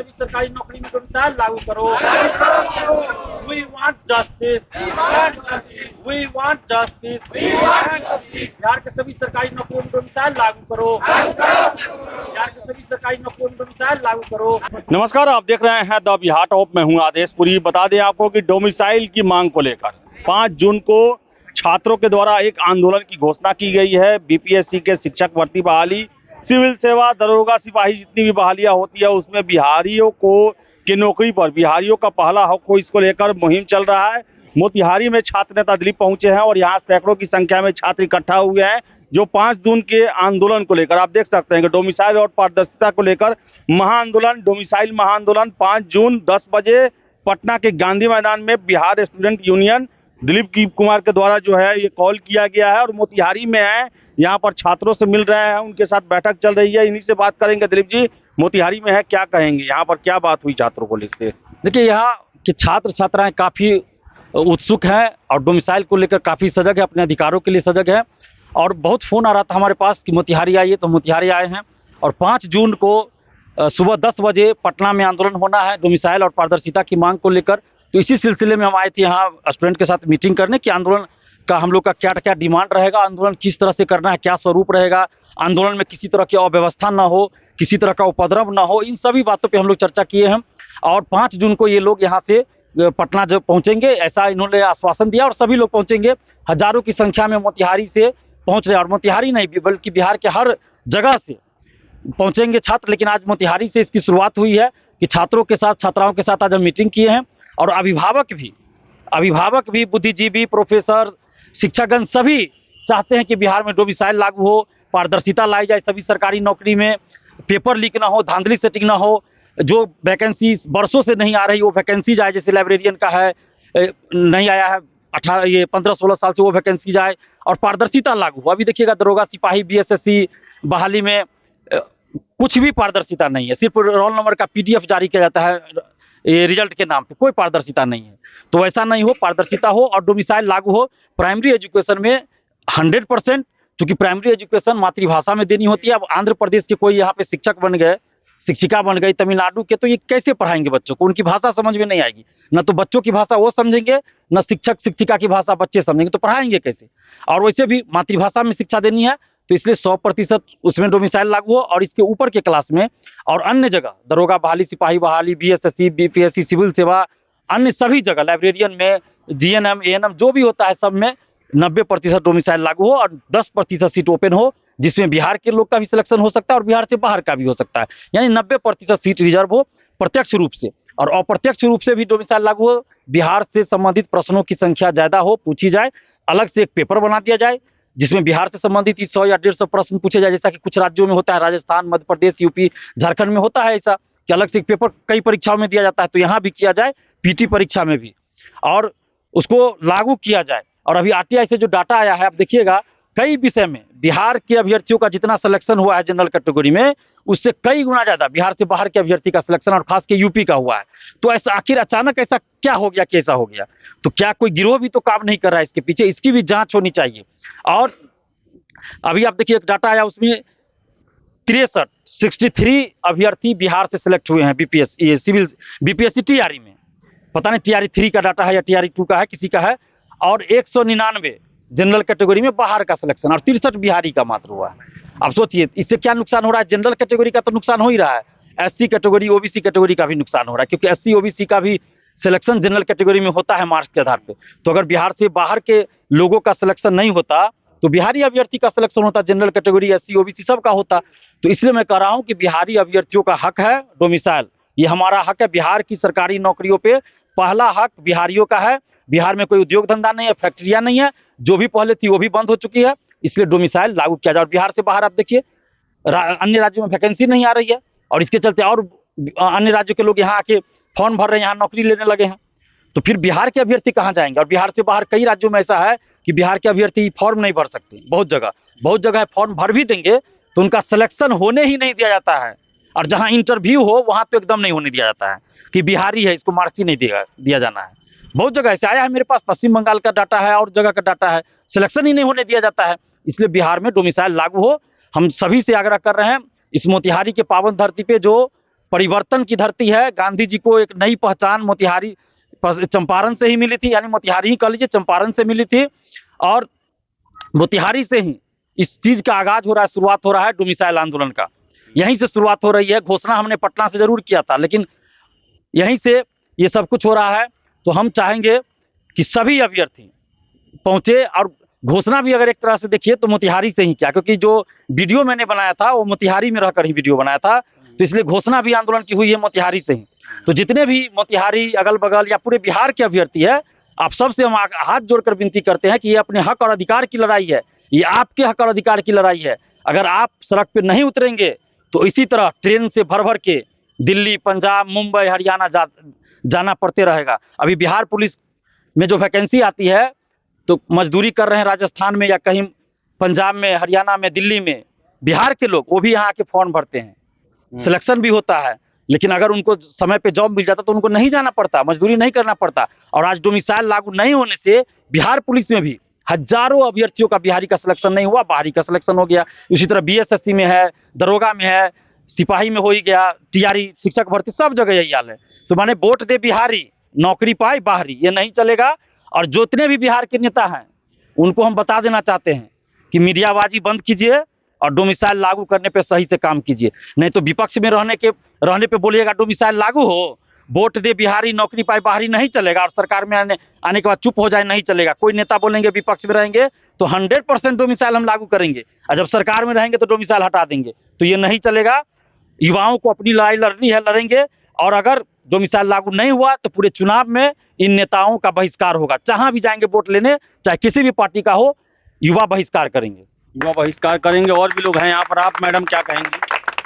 सभी सरकारी नौकरी में डोमिसाइल लागू करो। We want justice, we want justice, Bihar के सभी सरकारी नौकरियों में डोमिसाइल लागू करो। बिहार के सभी सरकारी नौकरियों में डोमिसाइल लागू करो। नमस्कार, आप देख रहे हैं द बिहार टॉप। मैं हूं आदेशपुरी। बता दें आपको कि डोमिसाइल की मांग को लेकर 5 जून को छात्रों के द्वारा एक आंदोलन की घोषणा की गई है। बीपीएससी के शिक्षक भर्ती बहाली, सिविल सेवा, दरोगा, सिपाही जितनी भी बहालियां होती है उसमें बिहारियों को की नौकरी पर बिहारियों का पहला हक हो, इसको लेकर मुहिम चल रहा है। मोतिहारी में छात्र नेता दिलीप पहुंचे हैं और यहाँ सैकड़ों की संख्या में छात्र इकट्ठा हुए हैं जो 5 जून के आंदोलन को लेकर, आप देख सकते हैं कि डोमिसाइल और पारदर्शिता को लेकर महाआंदोलन, डोमिसाइल महाआंदोलन 5 जून 10 बजे पटना के गांधी मैदान में बिहार स्टूडेंट यूनियन दिलीप कुमार के द्वारा जो है ये कॉल किया गया है और मोतिहारी में है। यहाँ पर छात्रों से मिल रहे हैं, उनके साथ बैठक चल रही है, इन्हीं से बात करेंगे। दिलीप जी, मोतिहारी में है, क्या कहेंगे, यहाँ पर क्या बात हुई छात्रों को लेकर? देखिए, यहाँ के छात्र छात्राएं काफी उत्सुक हैं और डोमिसाइल को लेकर काफी सजग है, अपने अधिकारों के लिए सजग है। और बहुत फोन आ रहा था हमारे पास कि मोतिहारी आइए, तो मोतिहारी आए हैं। और 5 जून को सुबह 10 बजे पटना में आंदोलन होना है डोमिसाइल और पारदर्शिता की मांग को लेकर। तो इसी सिलसिले में हम आए थे यहाँ स्टूडेंट के साथ मीटिंग करने कि आंदोलन का हम लोग का क्या क्या डिमांड रहेगा, आंदोलन किस तरह से करना है, क्या स्वरूप रहेगा, आंदोलन में किसी तरह की अव्यवस्था ना हो, किसी तरह का उपद्रव ना हो, इन सभी बातों पे हम लोग चर्चा किए हैं। और 5 जून को ये लोग यहाँ से पटना जब पहुंचेंगे ऐसा इन्होंने आश्वासन दिया और सभी लोग पहुंचेंगे। हजारों की संख्या में मोतिहारी से पहुंच रहे हैं और मोतिहारी नहीं बल्कि बिहार के हर जगह से पहुंचेंगे छात्र। लेकिन आज मोतिहारी से इसकी शुरुआत हुई है कि छात्रों के साथ, छात्राओं के साथ आज हम मीटिंग किए हैं। और अभिभावक भी, बुद्धिजीवी, प्रोफेसर, शिक्षकगण सभी चाहते हैं कि बिहार में डोमिसाइल लागू हो, पारदर्शिता लाई जाए, सभी सरकारी नौकरी में पेपर लीक ना हो, धांधली सेटिंग ना हो, जो वैकेंसी वर्षों से नहीं आ रही वो वैकेंसी जाए, जैसे लाइब्रेरियन का है नहीं आया है 15-16 साल से, वो वैकेंसी जाए और पारदर्शिता लागू हो। अभी देखिएगा दरोगा, सिपाही, बीएसएससी बहाली में कुछ भी पारदर्शिता नहीं है, सिर्फ रोल नंबर का पीडीएफ जारी किया जाता है ये रिजल्ट के नाम पे, कोई पारदर्शिता नहीं है। तो ऐसा नहीं हो, पारदर्शिता हो और डोमिसाइल लागू हो। प्राइमरी एजुकेशन में 100%, क्योंकि प्राइमरी एजुकेशन मातृभाषा में देनी होती है। अब आंध्र प्रदेश के कोई यहाँ पे शिक्षक बन गए, शिक्षिका बन गई तमिलनाडु के, तो ये कैसे पढ़ाएंगे बच्चों को? उनकी भाषा समझ में नहीं आएगी, न तो बच्चों की भाषा वो समझेंगे, न शिक्षक शिक्षिका की भाषा बच्चे समझेंगे, तो पढ़ाएंगे कैसे? और वैसे भी मातृभाषा में शिक्षा देनी है, तो इसलिए 100% उसमें डोमिसाइल लागू हो। और इसके ऊपर के क्लास में और अन्य जगह दरोगा बहाली, सिपाही बहाली, बीएसएससी, बीपीएससी, सिविल सेवा, अन्य सभी जगह लाइब्रेरियन में, जीएनएम, एएनएम जो भी होता है सब में 90% डोमिसाइल लागू हो और 10% सीट ओपन हो, जिसमें बिहार के लोग का भी सिलेक्शन हो सकता है और बिहार से बाहर का भी हो सकता है। यानी 90% सीट रिजर्व हो प्रत्यक्ष रूप से, और अप्रत्यक्ष रूप से भी डोमिसाइल लागू हो। बिहार से संबंधित प्रश्नों की संख्या ज्यादा हो, पूछी जाए, अलग से एक पेपर बना दिया जाए जिसमें बिहार से संबंधित 100 या 150 प्रश्न पूछे जाए, जैसा कि कुछ राज्यों में होता है, राजस्थान, मध्य प्रदेश, यूपी, झारखंड में होता है ऐसा कि अलग से एक पेपर कई परीक्षाओं में दिया जाता है। तो यहाँ भी किया जाए, पीटी परीक्षा में भी, और उसको लागू किया जाए। और अभी आरटीआई से जो डाटा आया है, आप देखिएगा कई विषय में बिहार के अभ्यर्थियों का जितना सिलेक्शन हुआ है जनरल कैटेगरी में, उससे कई गुना ज्यादा बिहार से बाहर के अभ्यर्थी का सिलेक्शन और खास के यूपी का हुआ है। तो ऐसा आखिर अचानक ऐसा क्या हो गया, कैसा हो गया? तो क्या कोई गिरोह भी तो काम नहीं कर रहा है इसके पीछे? इसकी भी जांच होनी चाहिए। और अभी आप देखिए एक डाटा आया, उसमें 63 अभ्यर्थी बिहार से सिलेक्ट हुए हैं बीपीएससी, सिविल बीपीएससी टीआरई में। पता नहीं टीआरई 3 का डाटा है या टीआरई 2 का है, किसी का है। और 199 जनरल कैटेगरी में बाहर का सिलेक्शन और 63 बिहारी का मात्र हुआ है। अब सोचिए इससे क्या नुकसान हो रहा है? जनरल कैटेगरी का तो नुकसान हो ही रहा है, एससी कैटेगरी, ओबीसी कैटेगरी का भी नुकसान हो रहा है, क्योंकि एससी ओबीसी का भी सिलेक्शन जनरल कैटेगरी में होता है मार्क्स के आधार पे। तो अगर बिहार से बाहर के लोगों का सिलेक्शन नहीं होता तो बिहारी अभ्यर्थी का सिलेक्शन होता, जनरल कैटेगरी, एससी ओबीसी सब का होता। तो इसलिए मैं कह रहा हूं कि बिहारी अभ्यर्थियों का हक है डोमिसाइल, ये हमारा हक है। बिहार की सरकारी नौकरियों पे पहला हक बिहारियों का है। बिहार में कोई उद्योग धंधा नहीं है, फैक्ट्रियां नहीं है, जो भी पहले थी वो भी बंद हो चुकी है, इसलिए डोमिसाइल लागू किया जाए। और बिहार से बाहर आप देखिए अन्य राज्यों में वैकेंसी नहीं आ रही है और इसके चलते और अन्य राज्यों के लोग यहाँ आके फॉर्म भर रहे हैं, यहाँ नौकरी लेने लगे हैं। तो फिर बिहार के अभ्यर्थी कहाँ जाएंगे? और बिहार से बाहर कई राज्यों में ऐसा है कि बिहार के अभ्यर्थी फॉर्म नहीं भर सकते, बहुत जगह फॉर्म भर भी देंगे तो उनका सिलेक्शन होने ही नहीं दिया जाता है। और जहां इंटरव्यू हो वहां तो एकदम नहीं होने दिया जाता है कि बिहारी है, इसको मार्क्स ही नहीं दिया जाना है। बहुत जगह ऐसे आया है मेरे पास, पश्चिम बंगाल का डाटा है और जगह का डाटा है, सिलेक्शन ही नहीं होने दिया जाता है। इसलिए बिहार में डोमिसाइल लागू हो। हम सभी से आग्रह कर रहे हैं, इस मोतिहारी के पावन धरती पे जो परिवर्तन की धरती है। गांधी जी को एक नई पहचान मोतिहारी चंपारण से ही मिली थी, यानी मोतिहारी ही कह लीजिए, चंपारण से मिली थी। और मोतिहारी से ही इस चीज का आगाज हो रहा है, शुरुआत हो रहा है डोमिसाइल आंदोलन का। यहीं से शुरुआत हो रही है। घोषणा हमने पटना से जरूर किया था, लेकिन यहीं से ये सब कुछ हो रहा है। तो हम चाहेंगे कि सभी अभ्यर्थी पहुंचे, और घोषणा भी अगर एक तरह से देखिए तो मोतिहारी से ही किया, क्योंकि जो वीडियो मैंने बनाया था वो मोतिहारी में रहकर ही वीडियो बनाया था, तो इसलिए घोषणा भी आंदोलन की हुई है मोतिहारी से ही। तो जितने भी मोतिहारी अगल बगल या पूरे बिहार के अभ्यर्थी है, आप सबसे हम हाथ जोड़कर विनती करते हैं कि ये अपने हक और अधिकार की लड़ाई है, ये आपके हक और अधिकार की लड़ाई है। अगर आप सड़क पे नहीं उतरेंगे तो इसी तरह ट्रेन से भर भर के दिल्ली, पंजाब, मुंबई, हरियाणा जाना पड़ते रहेगा। अभी बिहार पुलिस में जो वैकेंसी आती है तो मजदूरी कर रहे हैं राजस्थान में या कहीं पंजाब में, हरियाणा में, दिल्ली में, बिहार के लोग वो भी यहाँ के फॉर्म भरते हैं, सिलेक्शन भी होता है। लेकिन अगर उनको समय पे जॉब मिल जाता तो उनको नहीं जाना पड़ता, मजदूरी नहीं करना पड़ता। और आज डोमिसाइल लागू नहीं होने से बिहार पुलिस में भी हजारों अभ्यर्थियों का बिहारी का सिलेक्शन नहीं हुआ, बाहरी का सिलेक्शन हो गया। इसी तरह बीएसएससी में है, दरोगा में है, सिपाही में हो ही गया, टीआरई, शिक्षक भर्ती, सब जगह यही हाल है। तो माने वोट दे बिहारी, नौकरी पाए बाहरी, ये नहीं चलेगा। और जितने भी बिहार के नेता हैं उनको हम बता देना चाहते हैं कि मीडियाबाजी बंद कीजिए और डोमिसाइल लागू करने पे सही से काम कीजिए। नहीं तो विपक्ष में रहने पे बोलिएगा डोमिसाइल लागू हो, वोट दे बिहारी, नौकरी पाए बाहरी, नहीं चलेगा। और सरकार में आने के बाद चुप हो जाए, नहीं चलेगा। कोई नेता बोलेंगे विपक्ष में रहेंगे तो 100% डोमिसाइल हम लागू करेंगे, और जब सरकार में रहेंगे तो डोमिसाइल हटा देंगे, तो ये नहीं चलेगा। युवाओं को अपनी लड़ाई लड़नी है, लड़ेंगे। और अगर डोमिसाइल लागू नहीं हुआ तो पूरे चुनाव में इन नेताओं का बहिष्कार होगा। जहां भी जाएंगे वोट लेने, चाहे किसी भी पार्टी का हो, युवा बहिष्कार करेंगे। युवा बहिष्कार करेंगे। और भी लोग हैं यहाँ पर, आप मैडम क्या कहेंगे?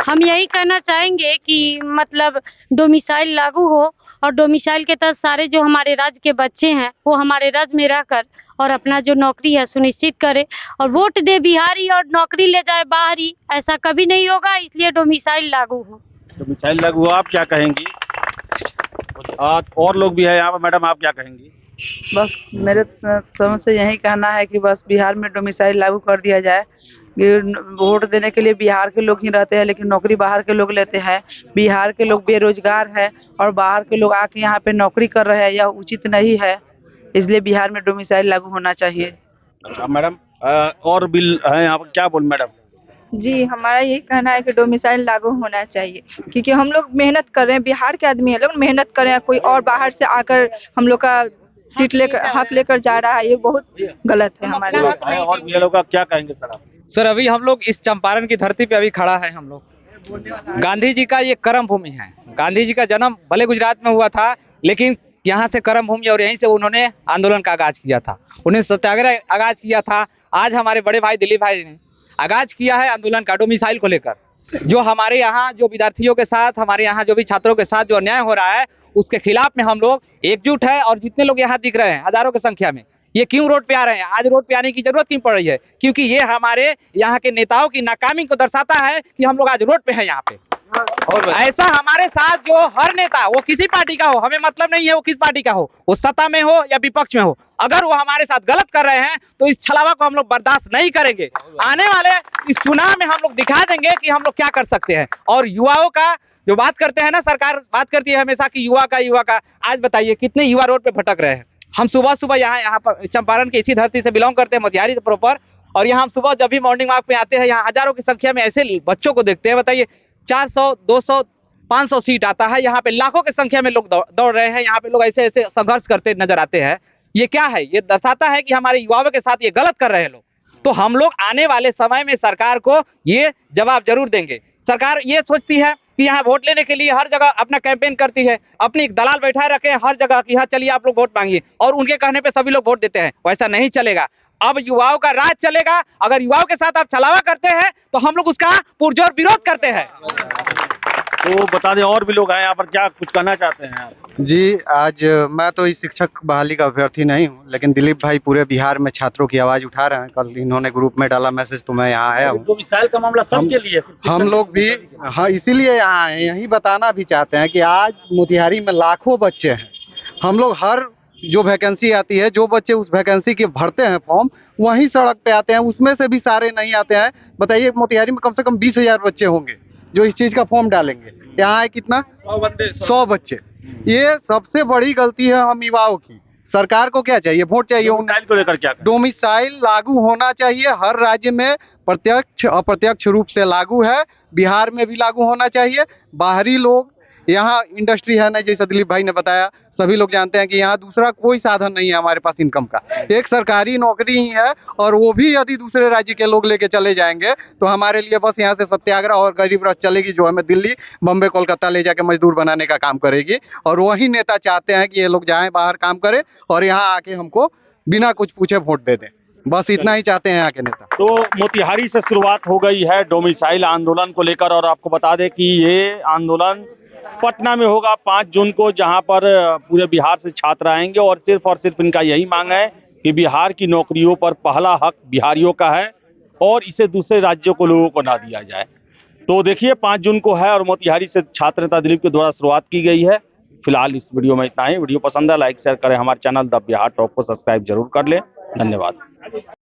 हम यही कहना चाहेंगे कि मतलब डोमिसाइल लागू हो, और डोमिसाइल के तहत सारे जो हमारे राज्य के बच्चे हैं वो हमारे राज्य में रहकर और अपना जो नौकरी है सुनिश्चित करे। और वोट दे बिहारी और नौकरी ले जाए बाहरी, ऐसा कभी नहीं होगा। इसलिए डोमिसाइल लागू हो। डोमिसाइल लागू हो, आप क्या कहेंगी? और लोग भी है यहाँ पर, मैडम आप क्या कहेंगी? बस मेरे समझ से यही कहना है कि बस बिहार में डोमिसाइल लागू कर दिया जाए। वोट देने के लिए बिहार के लोग ही रहते हैं, लेकिन नौकरी बाहर के लोग लेते हैं। बिहार के लोग बेरोजगार है और बाहर के लोग आके यहाँ पे नौकरी कर रहे हैं, यह उचित नहीं है। इसलिए बिहार में डोमिसाइल लागू होना चाहिए। मैडम और बिल है यहाँ पर, क्या बोल मैडम? जी, हमारा यही कहना है कि डोमिसाइल लागू होना चाहिए, क्योंकि हम लोग मेहनत कर रहे हैं, बिहार के आदमी है लोग मेहनत कर रहे हैं, कोई और बाहर से आकर हम लोग का सीट लेकर, हक लेकर जा रहा है, ये बहुत गलत है हमारे लिए। और भी लोग क्या कहेंगे सर आप? सर, अभी हम लोग इस चंपारण की धरती पे अभी खड़ा है हम लोग। गांधी जी का ये कर्म भूमि है। गांधी जी का जन्म भले गुजरात में हुआ था, लेकिन यहाँ से कर्म भूमि और यहीं से उन्होंने आंदोलन का आगाज किया था, उन्हें सत्याग्रह आगाज किया था। आज हमारे बड़े भाई दिलीप भाई ने आगाज किया है आंदोलन का डोमिसाइल को लेकर। जो हमारे यहाँ जो विद्यार्थियों के साथ, हमारे यहाँ जो भी छात्रों के साथ जो अन्याय हो रहा है उसके खिलाफ में हम लोग एकजुट है। और जितने लोग यहाँ दिख रहे हैं हजारों की संख्या में, ये क्यों रोड पे आ रहे हैं? आज रोड पे आने की जरूरत क्यों पड़ रही है? क्योंकि ये हमारे यहाँ के नेताओं की नाकामी को दर्शाता है कि हम लोग आज रोड पे हैं यहाँ पे। और ऐसा हमारे साथ जो हर नेता, वो किसी पार्टी का हो, हमें मतलब नहीं है वो किस पार्टी का हो, वो सत्ता में हो या विपक्ष में हो, अगर वो हमारे साथ गलत कर रहे हैं तो इस छलावा को हम लोग बर्दाश्त नहीं करेंगे। आने वाले इस चुनाव में हम लोग दिखा देंगे कि हम लोग क्या कर सकते हैं। और युवाओं का जो बात करते हैं ना, सरकार बात करती है हमेशा कि युवा का। आज बताइए कितने युवा रोड पे भटक रहे हैं। हम सुबह सुबह यहाँ पर चंपारण की इसी धरती से बिलोंग करते हैं, मोतिहारी से प्रॉपर। और यहाँ हम सुबह जब भी मॉर्निंग वॉक पे आते हैं, यहाँ हजारों की संख्या में ऐसे बच्चों को देखते हैं। बताइए 400, 200, 500 सीट आता है, यहाँ पे लाखों की संख्या में लोग दौड़ रहे हैं। यहाँ पे लोग ऐसे ऐसे संघर्ष करते नजर आते हैं। ये क्या है? ये दर्शाता है कि हमारे युवाओं के साथ ये गलत कर रहे हैं लोग। तो हम लोग आने वाले समय में सरकार को ये जवाब जरूर देंगे। सरकार ये सोचती है कि यहाँ वोट लेने के लिए हर जगह अपना कैंपेन करती है, अपनी एक दलाल बैठाए रखे हर जगह कि हाँ चलिए आप लोग वोट मांगिए, और उनके कहने पे सभी लोग वोट देते हैं। वैसा नहीं चलेगा। अब युवाओं का राज चलेगा। अगर युवाओं के साथ आप छलावा करते हैं तो हम लोग उसका पुरजोर विरोध करते हैं। तो बता दें, और भी लोग हैं यहाँ पर, क्या कुछ कहना चाहते हैं आप? जी, आज मैं तो इस शिक्षक बहाली का अभ्यर्थी नहीं हूँ, लेकिन दिलीप भाई पूरे बिहार में छात्रों की आवाज उठा रहे हैं। कल इन्होंने ग्रुप में डाला मैसेज, तो मैं यहाँ आया हूँ। डोमिसाइल का मामला सबके लिए, हम लोग भी हाँ इसीलिए यहाँ आए, यही बताना भी चाहते हैं कि आज मोतिहारी में लाखों बच्चे हैं। हम लोग हर जो वैकेंसी आती है, जो बच्चे उस वैकेंसी के भरते हैं फॉर्म, वहीं सड़क पे आते हैं। उसमें से भी सारे नहीं आते हैं। बताइए मोतिहारी में कम से कम 20,000 बच्चे होंगे, जो इस चीज का फॉर्म डालेंगे। यहाँ है कितना 100 बच्चे। ये सबसे बड़ी गलती है हम युवाओं की। सरकार को क्या चाहिए? वोट चाहिए। डोमिसाइल को लेकर क्या करें? डोमिसाइल लागू होना चाहिए हर राज्य में, प्रत्यक्ष अप्रत्यक्ष रूप से लागू है। बिहार में भी लागू होना चाहिए। बाहरी लोग, यहाँ इंडस्ट्री है ना, जैसे दिलीप भाई ने बताया, सभी लोग जानते हैं कि यहाँ दूसरा कोई साधन नहीं है हमारे पास इनकम का, एक सरकारी नौकरी ही है। और वो भी यदि दूसरे राज्य के लोग लेके चले जाएंगे तो हमारे लिए बस यहाँ से सत्याग्रह और गरीब रथ चलेगी, जो हमें दिल्ली, बम्बई, कोलकाता ले जाके मजदूर बनाने का काम करेगी। और वही नेता चाहते हैं कि ये लोग जाएं बाहर काम करें और यहाँ आके हमको बिना कुछ पूछे वोट दे दें। बस इतना ही चाहते हैं यहाँ के नेता। तो मोतिहारी से शुरुआत हो गई है डोमिसाइल आंदोलन को लेकर, और आपको बता दें कि ये आंदोलन पटना में होगा 5 जून को, जहां पर पूरे बिहार से छात्र आएंगे और सिर्फ इनका यही मांग है कि बिहार की नौकरियों पर पहला हक बिहारियों का है और इसे दूसरे राज्यों को लोगों को ना दिया जाए। तो देखिए 5 जून को है और मोतिहारी से छात्र नेता दिलीप के द्वारा शुरुआत की गई है। फिलहाल इस वीडियो में इतना ही। वीडियो पसंद है लाइक शेयर करें, हमारे चैनल द बिहार टॉप को सब्सक्राइब जरूर कर लें। धन्यवाद।